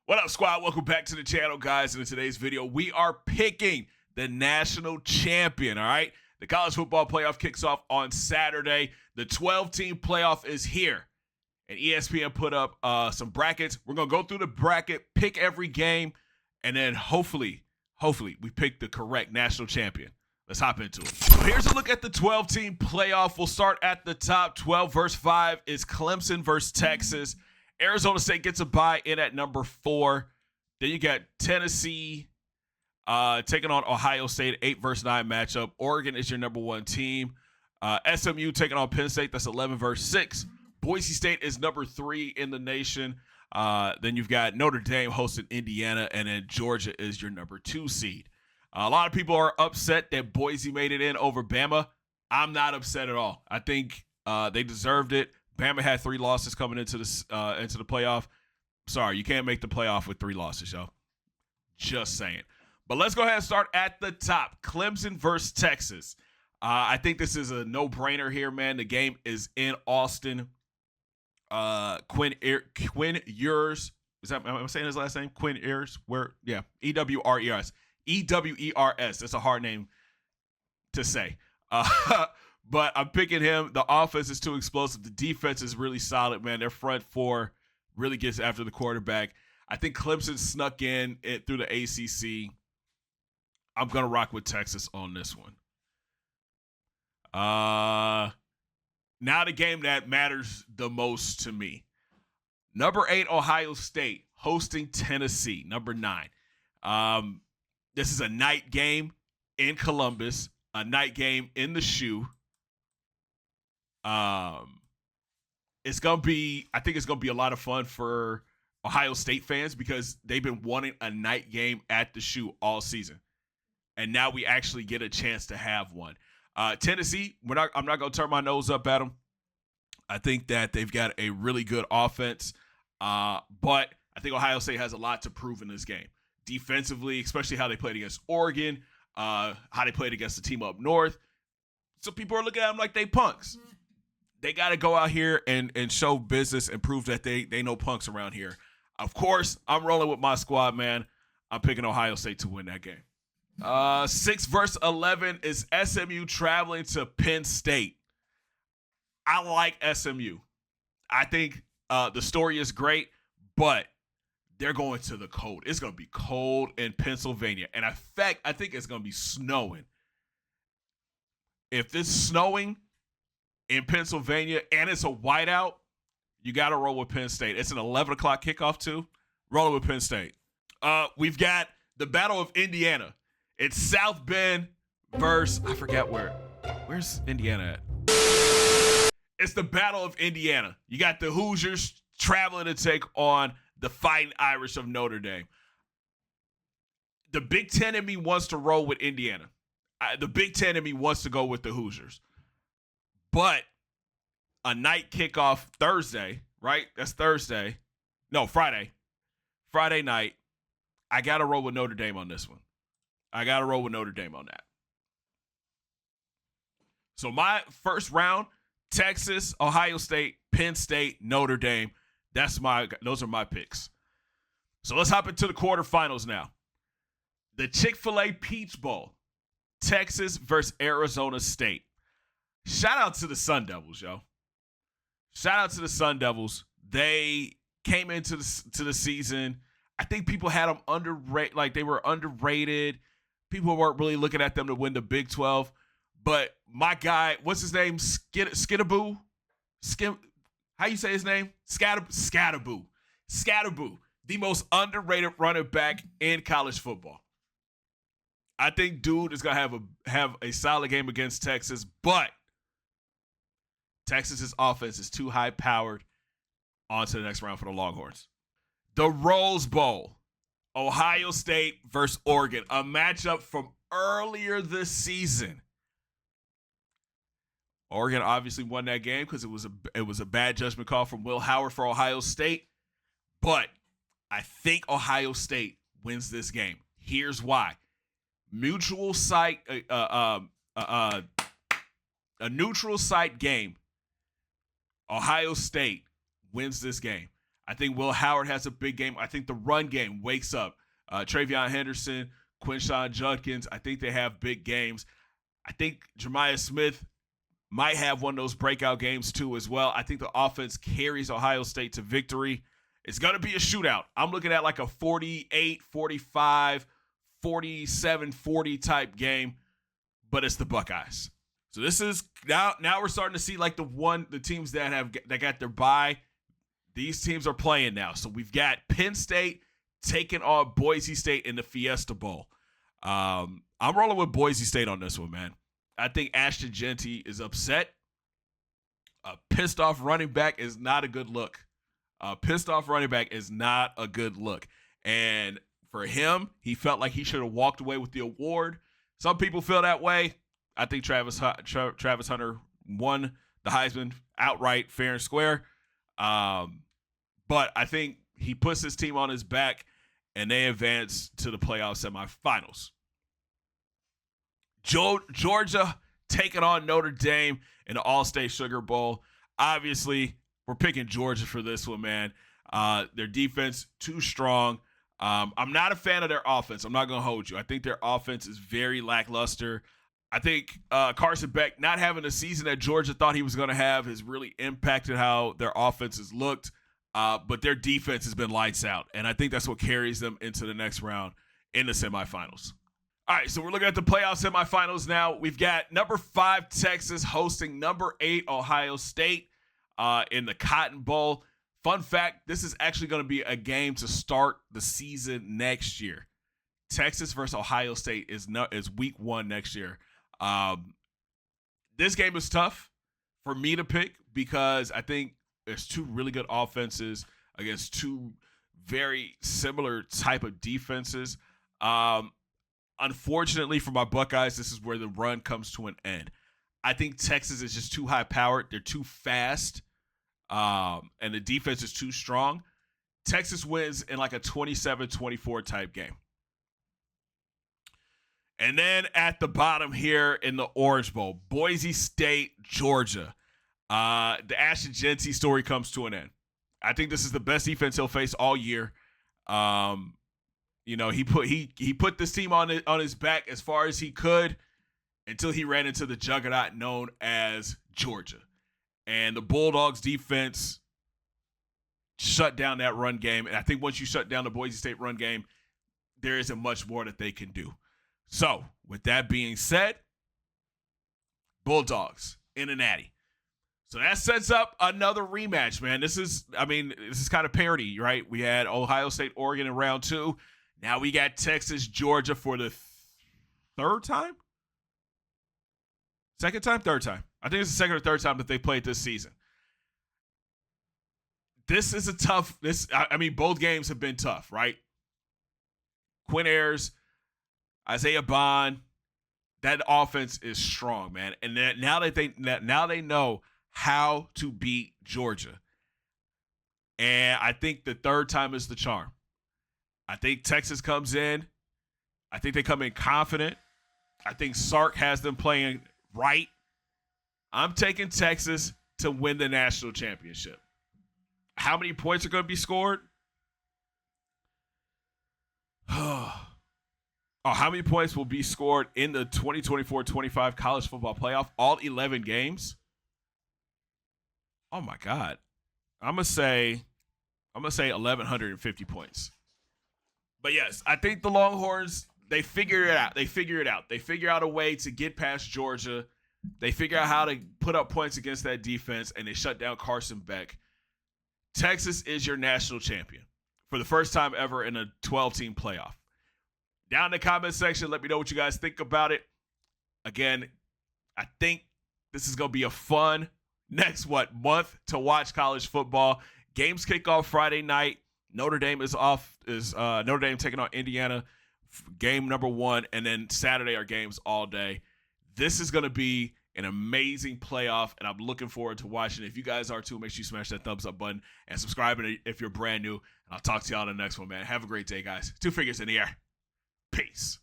What up, squad? Welcome back to the channel, guys. And in today's video, we are picking the national champion, all right? The college football playoff kicks off on Saturday. The 12-team playoff is here. And ESPN put up some brackets. We're going to go through the bracket, pick every game, and then hopefully, we pick the correct national champion. Let's hop into it. So here's a look at the 12-team playoff. We'll start at the top. 12 versus 5 is Clemson versus Texas. Arizona State gets a bye in at number 4. Then you got Tennessee taking on Ohio State, 8 versus 9 matchup. Oregon is your number 1 team. SMU taking on Penn State. That's 11 versus 6. Boise State is number 3 in the nation. Then you've got Notre Dame hosting Indiana, and then Georgia is your number 2 seed. A lot of people are upset that Boise made it in over Bama. I'm not upset at all. I think they deserved it. Bama had 3 losses coming into the playoff. Sorry, you can't make the playoff with 3 losses, yo. Just saying. But let's go ahead and start at the top. Clemson versus Texas. I think this is a no-brainer here, man. The game is in Austin. Quinn Ewers. Am I saying his last name? Quinn Ewers? E-W-R-E-R-S. E-W-E-R-S. That's a hard name to say. But I'm picking him. The offense is too explosive. The defense is really solid, man. Their front 4 really gets after the quarterback. I think Clemson snuck in through the ACC. I'm going to rock with Texas on this one. Now the game that matters the most to me. Number 8, Ohio State hosting Tennessee. Number 9. This is a night game in Columbus. A night game in the shoe. I think it's gonna be a lot of fun for Ohio State fans because they've been wanting a night game at the shoe all season, and now we actually get a chance to have one. Tennessee, I'm not gonna turn my nose up at them. I think that they've got a really good offense, but I think Ohio State has a lot to prove in this game defensively, especially how they played against Oregon, how they played against the team up north. So people are looking at them like they punks. They got to go out here and show business and prove that they know punks around here. Of course, I'm rolling with my squad, man. I'm picking Ohio State to win that game. 6 versus 11 is SMU traveling to Penn State. I like SMU. I think the story is great, but they're going to the cold. It's going to be cold in Pennsylvania. And in fact, I think it's going to be snowing. If it's snowing in Pennsylvania and it's a whiteout, you got to roll with Penn State. It's an 11 o'clock kickoff too. Rolling with Penn State. We've got the Battle of Indiana. It's South Bend versus, I forget where's Indiana at? It's the Battle of Indiana. You got the Hoosiers traveling to take on the Fighting Irish of Notre Dame. The Big Ten in me wants to roll with Indiana. The Big Ten in me wants to go with the Hoosiers. But a night kickoff Thursday, right? That's Thursday. No, Friday. Friday night. I got to roll with Notre Dame on this one. I got to roll with Notre Dame on that. So my first round, Texas, Ohio State, Penn State, Notre Dame. Those are my picks. So let's hop into the quarterfinals now. The Chick-fil-A Peach Bowl. Texas versus Arizona State. Shout out to the Sun Devils, yo. Shout out to the Sun Devils. They came into the season. I think people had them underrated, like they were underrated. People weren't really looking at them to win the Big 12. But my guy, what's his name? Skidaboo? How you say his name? Scatterboo. Scatterboo, the most underrated running back in college football. I think dude is going to have a solid game against Texas, but Texas's offense is too high-powered. On to the next round for the Longhorns. The Rose Bowl. Ohio State versus Oregon. A matchup from earlier this season. Oregon obviously won that game because it was a bad judgment call from Will Howard for Ohio State. But I think Ohio State wins this game. Here's why. Neutral site, a neutral site game. Ohio State wins this game. I think Will Howard has a big game. I think the run game wakes up. Travion Henderson, Quinshon Judkins, I think they have big games. I think Jeremiah Smith might have one of those breakout games too as well. I think the offense carries Ohio State to victory. It's going to be a shootout. I'm looking at like a 48, 45, 47, 40 type game, but it's the Buckeyes. So this is now we're starting to see like the teams that got their bye. These teams are playing now. So we've got Penn State taking on Boise State in the Fiesta Bowl. I'm rolling with Boise State on this one, man. I think Ashton Jeanty is upset. A pissed off running back is not a good look. A pissed off running back is not a good look. And for him, he felt like he should have walked away with the award. Some people feel that way. I think Travis Hunter won the Heisman outright, fair and square. But I think he puts his team on his back, and they advance to the playoff semifinals. Georgia taking on Notre Dame in the All-State Sugar Bowl. Obviously, we're picking Georgia for this one, man. Their defense, too strong. I'm not a fan of their offense. I'm not going to hold you. I think their offense is very lackluster. I think Carson Beck not having the season that Georgia thought he was going to have has really impacted how their offense has looked. But their defense has been lights out. And I think that's what carries them into the next round in the semifinals. All right, so we're looking at the playoff semifinals now. We've got number 5 Texas hosting number 8 Ohio State in the Cotton Bowl. Fun fact, this is actually going to be a game to start the season next year. Texas versus Ohio State is week 1 next year. This game is tough for me to pick because I think there's 2 really good offenses against 2 very similar type of defenses. Unfortunately for my Buckeyes, this is where the run comes to an end. I think Texas is just too high-powered. They're too fast, and the defense is too strong. Texas wins in like a 27-24 type game. And then at the bottom here in the Orange Bowl, Boise State, Georgia. The Ashton Jeanty story comes to an end. I think this is the best defense he'll face all year. He put this team on his back as far as he could until he ran into the juggernaut known as Georgia. And the Bulldogs defense shut down that run game. And I think once you shut down the Boise State run game, there isn't much more that they can do. So, with that being said, Bulldogs in a natty. So that sets up another rematch, man. This is kind of parity, right? We had Ohio State, Oregon in round 2. Now we got Texas, Georgia for the third time? Second time? Third time. I think it's the second or third time that they played this season. This is both games have been tough, right? Quinn Ayers, Isaiah Bond, that offense is strong, man. And now they know how to beat Georgia. And I think the third time is the charm. I think Texas comes in. I think they come in confident. I think Sark has them playing right. I'm taking Texas to win the national championship. How many points are going to be scored? How many points will be scored in the 2024-25 college football playoff? All 11 games? Oh my God. I'm gonna say 1,150 points. But yes, I think the Longhorns, they figure it out. They figure out a way to get past Georgia. They figure out how to put up points against that defense, and they shut down Carson Beck. Texas is your national champion for the first time ever in a 12-team playoff. Down in the comment section, let me know what you guys think about it. Again, I think this is going to be a fun next month to watch college football. Games kick off Friday night. Notre Dame is off. Notre Dame taking on Indiana, game number 1, and then Saturday are games all day. This is going to be an amazing playoff, and I'm looking forward to watching it. If you guys are too, make sure you smash that thumbs up button and subscribe if you're brand new. And I'll talk to y'all in the next one, man. Have a great day, guys. 2 fingers in the air. Peace.